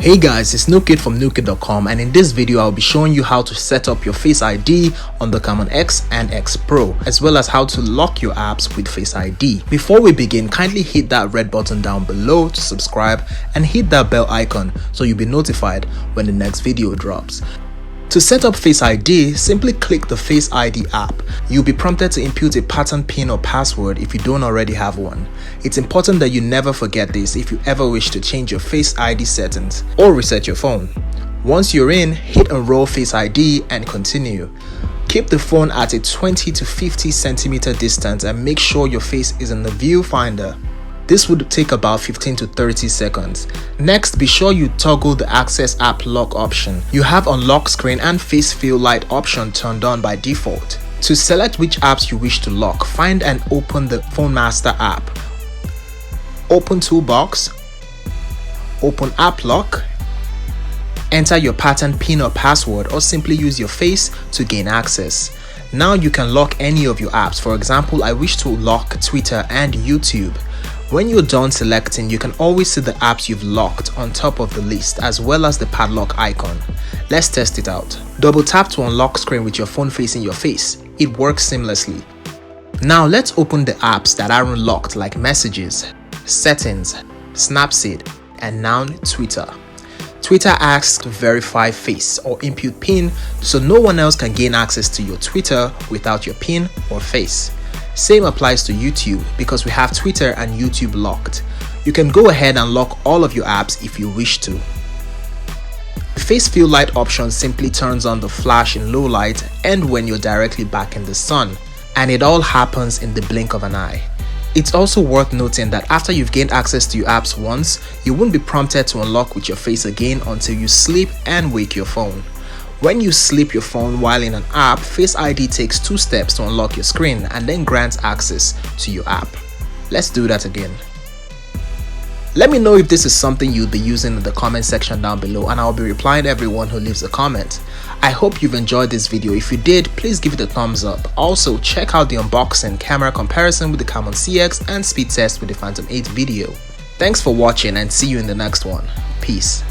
Hey guys, it's Nukid from Nukid.com, and in this video I'll be showing you how to set up your Face ID on the Camon X and X Pro, as well as how to lock your apps with Face ID. Before we begin, kindly hit that red button down below to subscribe and hit that bell icon so you'll be notified when the next video drops. To set up Face ID, simply click the Face ID app. You'll be prompted to input a pattern, PIN or password if you don't already have one. It's important that you never forget this if you ever wish to change your Face ID settings or reset your phone. Once you're in, hit Enroll Face ID and continue. Keep the phone at a 20 to 50 centimeter distance and make sure your face is in the viewfinder. This would take about 15 to 30 seconds. Next, be sure you toggle the Access App Lock option. You have Unlock Screen and Face Fill Light option turned on by default. To select which apps you wish to lock, find and open the Phone Master app. Open Toolbox, open App Lock, enter your pattern, PIN or password, or simply use your face to gain access. Now you can lock any of your apps. For example, I wish to lock Twitter and YouTube. When you're done selecting, you can always see the apps you've locked on top of the list, as well as the padlock icon. Let's test it out. Double tap to unlock screen with your phone facing your face. It works seamlessly. Now let's open the apps that aren't locked, like Messages, Settings, Snapseed, and now Twitter. Twitter asks to verify face or input PIN, so no one else can gain access to your Twitter without your PIN or face. Same applies to YouTube because we have Twitter and YouTube locked. You can go ahead and lock all of your apps if you wish to. Face Fill Light option simply turns on the flash in low light and when you're directly back in the sun, and it all happens in the blink of an eye. It's also worth noting that after you've gained access to your apps once, you won't be prompted to unlock with your face again until you sleep and wake your phone. When you sleep your phone while in an app, Face ID takes 2 steps to unlock your screen and then grants access to your app. Let's do that again. Let me know if this is something you'll be using in the comment section down below, and I'll be replying to everyone who leaves a comment. I hope you've enjoyed this video. If you did, please give it a thumbs up. Also, check out the unboxing, camera comparison with the Camon CX, and speed test with the Phantom 8 video. Thanks for watching and see you in the next one. Peace.